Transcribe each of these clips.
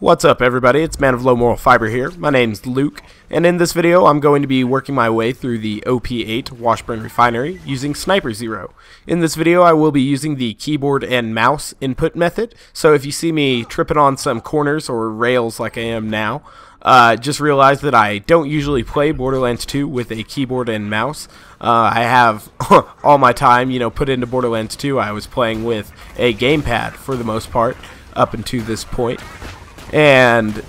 What's up everybody, it's Man of Low Moral Fiber here. My name's Luke, and in this video I'm going to be working my way through the OP8 Washburne Refinery using Sniper Zero. In this video I will be using the keyboard and mouse input method, so if you see me tripping on some corners or rails like I am now, just realize that I don't usually play Borderlands 2 with a keyboard and mouse. I have all my time, put into Borderlands 2. I was playing with a gamepad for the most part up until this point. And,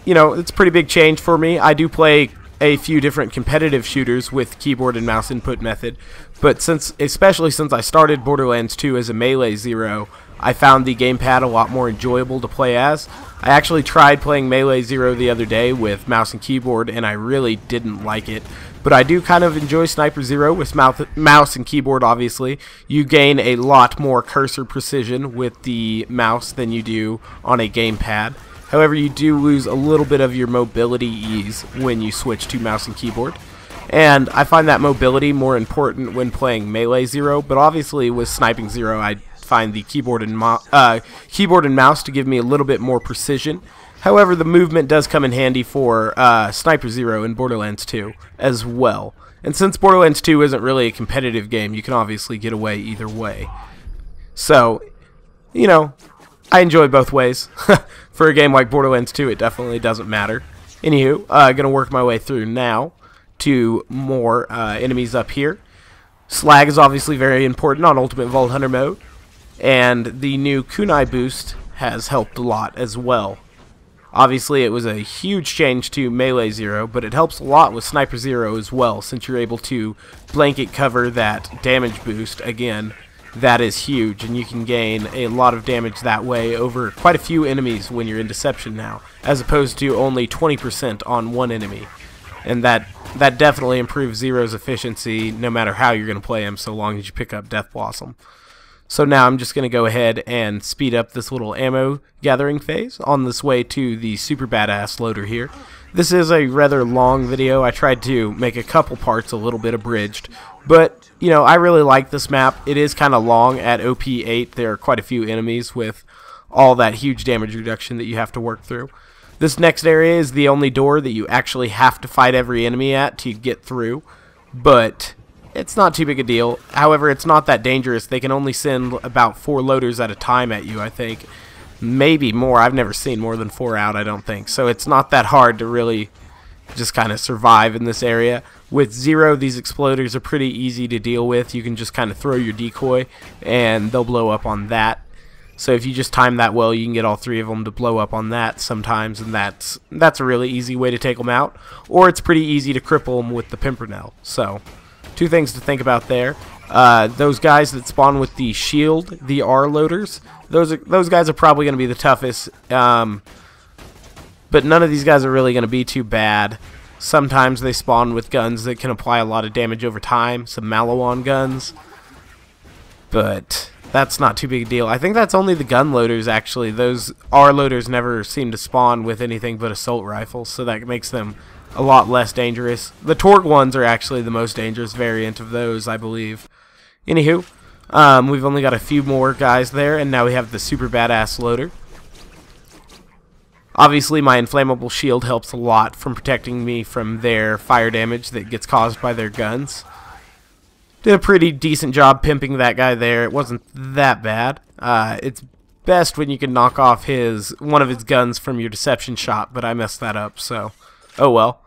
it's a pretty big change for me. I do play a few different competitive shooters with keyboard and mouse input method, but especially since I started Borderlands 2 as a Melee Zero, I found the gamepad a lot more enjoyable to play as. I actually tried playing Melee Zero the other day with mouse and keyboard, and I really didn't like it. But I do kind of enjoy Sniper Zero with mouse and keyboard, obviously. You gain a lot more cursor precision with the mouse than you do on a gamepad. However, you do lose a little bit of your mobility ease when you switch to mouse and keyboard. And I find that mobility more important when playing Melee Zero, but obviously with Sniping Zero, I find the keyboard and mouse to give me a little bit more precision. However, the movement does come in handy for Sniper Zero in Borderlands 2 as well. And since Borderlands 2 isn't really a competitive game, you can obviously get away either way. So, I enjoy both ways. For a game like Borderlands 2, it definitely doesn't matter. Anywho, gonna work my way through now to more enemies up here. Slag is obviously very important on Ultimate Vault Hunter mode, and the new kunai boost has helped a lot as well. Obviously, it was a huge change to Melee Zero, but it helps a lot with Sniper Zero as well, since you're able to blanket cover that damage boost again. That is huge, and you can gain a lot of damage that way over quite a few enemies when you're in Deception now, as opposed to only 20% on one enemy. And that definitely improves Zero's efficiency no matter how you're going to play him, so long as you pick up Death Blossom. So now I'm just going to go ahead and speed up this little ammo gathering phase on this way to the super badass loader here. This is a rather long video. I tried to make a couple parts a little bit abridged, but I really like this map. It is kind of long at OP8. There are quite a few enemies with all that huge damage reduction that you have to work through. This next area is the only door that you actually have to fight every enemy at to get through, but it's not too big a deal. However, it's not that dangerous. They can only send about 4 loaders at a time at you, I think. Maybe more. I've never seen more than 4 out, I don't think. So it's not that hard to really just kind of survive in this area. With Zero, these exploders are pretty easy to deal with. You can just kind of throw your decoy, and they'll blow up on that. So if you just time that well, you can get all 3 of them to blow up on that sometimes, and that's a really easy way to take them out. Or it's pretty easy to cripple them with the Pimpernel. So 2 things to think about there. Those guys that spawn with the shield, the R loaders, those guys are probably going to be the toughest, but none of these guys are really going to be too bad. Sometimes they spawn with guns that can apply a lot of damage over time, some Maliwan guns, but that's not too big a deal. I think that's only the gun loaders, actually. Those R loaders never seem to spawn with anything but assault rifles, so that makes them a lot less dangerous. The Torg ones are actually the most dangerous variant of those, I believe. Anywho, we've only got a few more guys there, and now we have the super badass loader. Obviously, my inflammable shield helps a lot from protecting me from their fire damage that gets caused by their guns. Did a pretty decent job pimping that guy there. It wasn't that bad. It's best when you can knock off one of his guns from your deception shot, but I messed that up, so oh well.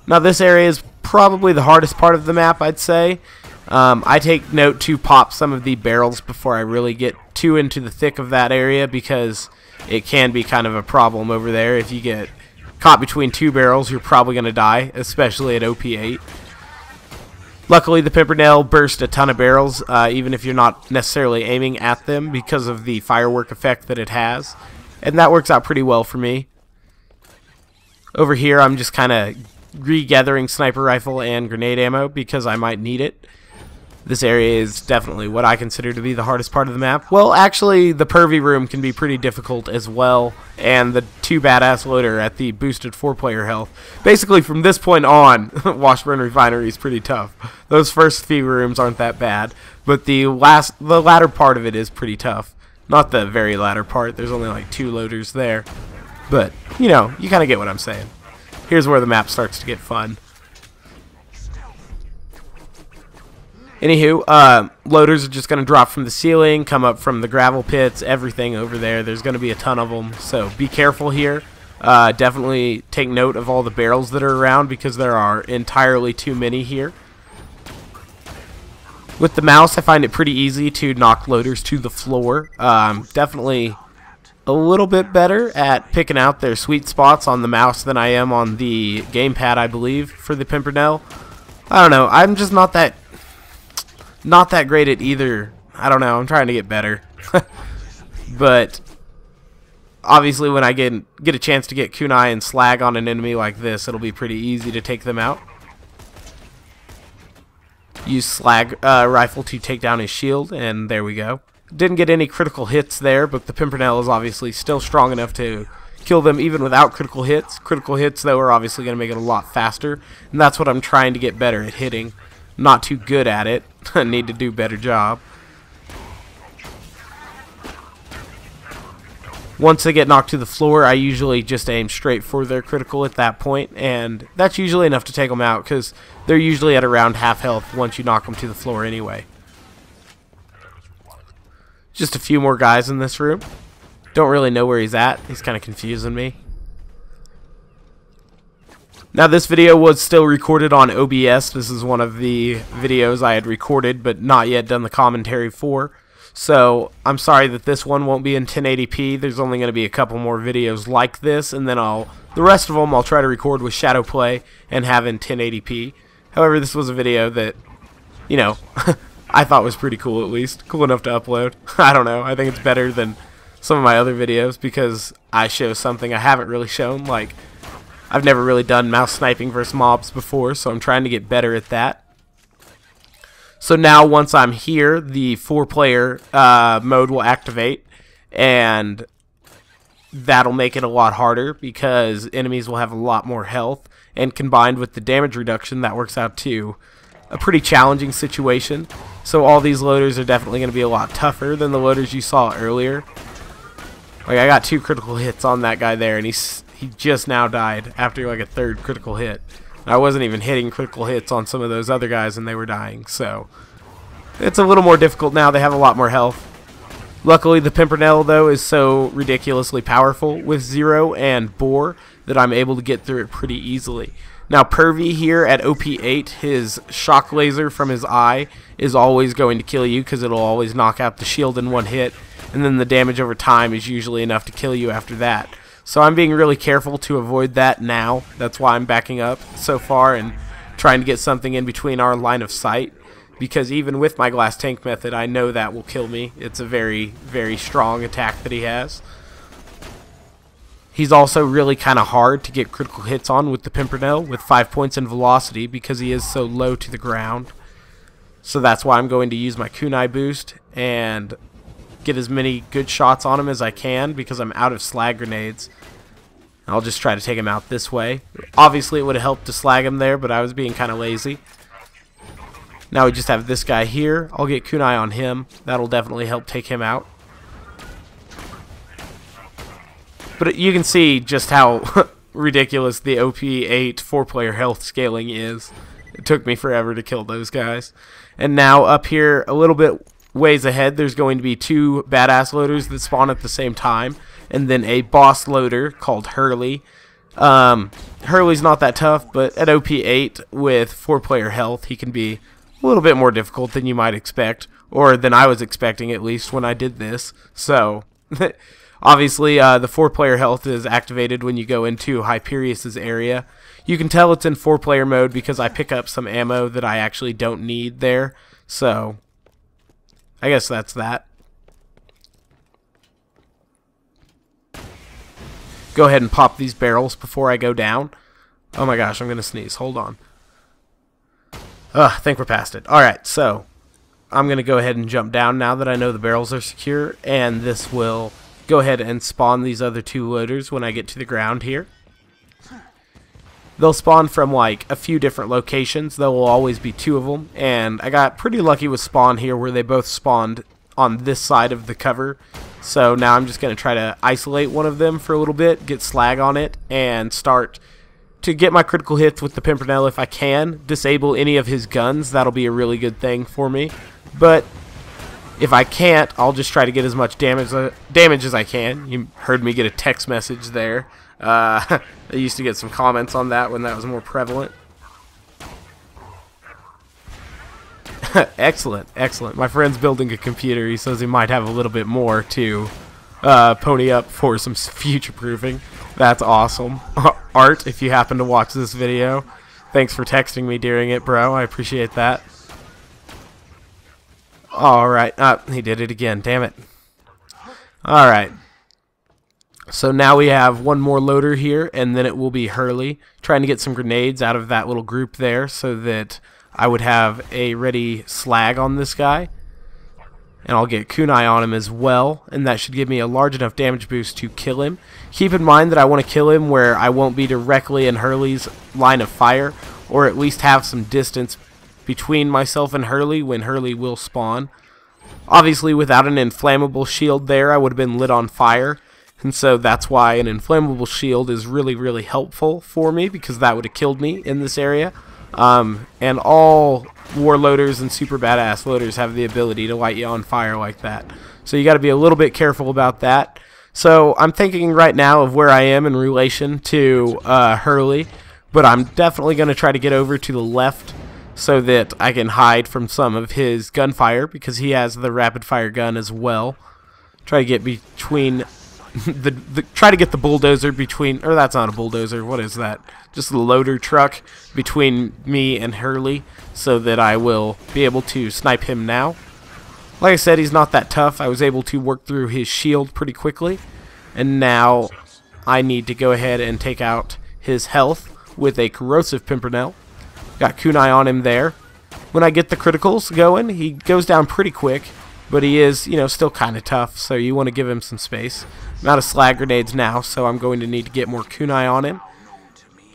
Now this area is probably the hardest part of the map, I'd say. I take note to pop some of the barrels before I really get too into the thick of that area, because it can be kind of a problem over there. If you get caught between 2 barrels, you're probably going to die, especially at OP8. Luckily, the Pimpernel burst a ton of barrels, even if you're not necessarily aiming at them, because of the firework effect that it has. And that works out pretty well for me. Over here, I'm just kind of regathering sniper rifle and grenade ammo, because I might need it. This area is definitely what I consider to be the hardest part of the map. Well, actually, the pervy room can be pretty difficult as well, and the 2 badass loader at the boosted 4-player health. Basically, from this point on, Washburne Refinery is pretty tough. Those first few rooms aren't that bad, but the latter part of it is pretty tough. Not the very latter part. There's only like 2 loaders there. But, you know, you kind of get what I'm saying. Here's where the map starts to get fun. Anywho, loaders are just going to drop from the ceiling, come up from the gravel pits, everything over there. There's going to be a ton of them, so be careful here. Definitely take note of all the barrels that are around because there are entirely too many here. With the mouse, I find it pretty easy to knock loaders to the floor. Definitely a little bit better at picking out their sweet spots on the mouse than I am on the gamepad, I believe, for the Pimpernel. I don't know. I'm just not that great at either. I don't know. I'm trying to get better. But obviously when I get a chance to get kunai and slag on an enemy like this, it'll be pretty easy to take them out. Use slag rifle to take down his shield, and there we go. Didn't get any critical hits there, but the Pimpernel is obviously still strong enough to kill them even without critical hits. Critical hits, though, are obviously going to make it a lot faster, and that's what I'm trying to get better at hitting. Not too good at it. I need to do a better job. Once they get knocked to the floor, I usually just aim straight for their critical at that point, and that's usually enough to take them out because they're usually at around half health once you knock them to the floor anyway. Just a few more guys in this room. Don't really know where he's at. He's kind of confusing me. Now this video was still recorded on OBS. This is one of the videos I had recorded but not yet done the commentary for. So I'm sorry that this one won't be in 1080p. There's only going to be a couple more videos like this, and then the rest of them I'll try to record with shadow play and have in 1080p. However, this was a video that, you know, I thought was pretty cool at least. Cool enough to upload. I don't know. I think it's better than some of my other videos because I show something I haven't really shown. Like, I've never really done mouse sniping versus mobs before, so I'm trying to get better at that. So now once I'm here, the 4-player mode will activate, and that'll make it a lot harder because enemies will have a lot more health, and combined with the damage reduction, that works out to a pretty challenging situation. So all these loaders are definitely going to be a lot tougher than the loaders you saw earlier. Like, I got 2 critical hits on that guy there, and he just now died after like a 3rd critical hit. I wasn't even hitting critical hits on some of those other guys and they were dying, so it's a little more difficult now. They have a lot more health. Luckily, the Pimpernel, though, is so ridiculously powerful with Zero and Boar that I'm able to get through it pretty easily. Now, Pervy here at OP8, his shock laser from his eye is always going to kill you because it'll always knock out the shield in one hit, and then the damage over time is usually enough to kill you after that. So I'm being really careful to avoid that now. That's why I'm backing up so far and trying to get something in between our line of sight. Because even with my glass tank method, I know that will kill me. It's a very, very strong attack that he has. He's also really kind of hard to get critical hits on with the Pimpernel with 5 points in velocity because he is so low to the ground. So that's why I'm going to use my kunai boost and get as many good shots on him as I can because I'm out of slag grenades. I'll just try to take him out this way. Obviously it would have helped to slag him there, but I was being kind of lazy. Now we just have this guy here. I'll get kunai on him. That'll definitely help take him out. But you can see just how ridiculous the OP8 4-player health scaling is. It took me forever to kill those guys. And now up here a little bit ways ahead, there's going to be 2 badass loaders that spawn at the same time, and then a boss loader called Hurley. Hurley's not that tough, but at OP8 with 4-player health, he can be a little bit more difficult than you might expect, or than I was expecting at least when I did this. So, obviously, the 4-player health is activated when you go into Hyperius' area. You can tell it's in 4-player mode because I pick up some ammo that I actually don't need there, so I guess that's that. Go ahead and pop these barrels before I go down. Oh my gosh, I'm going to sneeze. Hold on. I think we're past it. Alright, so I'm going to go ahead and jump down now that I know the barrels are secure, and this will go ahead and spawn these other 2 loaders when I get to the ground here. They'll spawn from like a few different locations. There will always be 2 of them, and I got pretty lucky with spawn here where they both spawned on this side of the cover So now I'm just going to try to isolate one of them for a little bit, get slag on it, and start to get my critical hits with the Pimpernel if I can. Disable any of his guns. That'll be a really good thing for me. But if I can't, I'll just try to get as much damage as I can. You heard me get a text message there. I used to get some comments on that when that was more prevalent. Excellent, excellent. My friend's building a computer. He says he might have a little bit more to pony up for some future proofing. That's awesome. Art, if you happen to watch this video, thanks for texting me during it, bro. I appreciate that. Alright, he did it again, damn it. Alright. So now we have one more loader here, and then it will be Hurley, trying to get some grenades out of that little group there so that I would have a ready slag on this guy. And I'll get kunai on him as well, and that should give me a large enough damage boost to kill him. Keep in mind that I want to kill him where I won't be directly in Hurley's line of fire, or at least have some distance between myself and Hurley when Hurley will spawn. Obviously, without an inflammable shield there, I would have been lit on fire, and so that's why an inflammable shield is really, really helpful for me, because that would have killed me in this area. And all warloaders and super badass loaders have the ability to light you on fire like that. So you got to be a little bit careful about that. So I'm thinking right now of where I am in relation to Hurley, but I'm definitely going to try to get over to the left so that I can hide from some of his gunfire, because he has the rapid fire gun as well. Try to get between try to get the bulldozer between, or that's not a bulldozer, what is that? Just the loader truck between me and Hurley so that I will be able to snipe him now. Like I said, he's not that tough. I was able to work through his shield pretty quickly, and now I need to go ahead and take out his health with a corrosive Pimpernel. Got kunai on him there. When I get the criticals going, he goes down pretty quick, but he is, you know, still kind of tough, so you want to give him some space. I'm out of slag grenades now, so I'm going to need to get more kunai on him.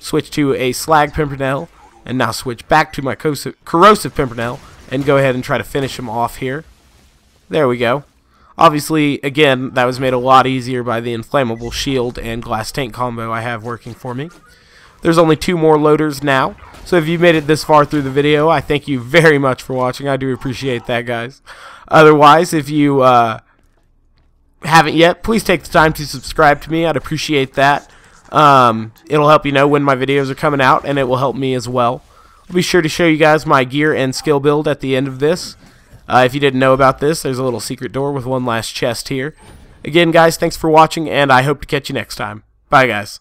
Switch to a slag Pimpernel, and now switch back to my corrosive Pimpernel, and go ahead and try to finish him off here. There we go. Obviously, again, that was made a lot easier by the inflammable shield and glass tank combo I have working for me. There's only 2 more loaders now, so if you made it this far through the video, I thank you very much for watching. I do appreciate that, guys. Otherwise, if you haven't yet, please take the time to subscribe to me. I'd appreciate that. It'll help you know when my videos are coming out, and it will help me as well. I'll be sure to show you guys my gear and skill build at the end of this. If you didn't know about this, there's a little secret door with one last chest here. Again, guys, thanks for watching, and I hope to catch you next time. Bye, guys.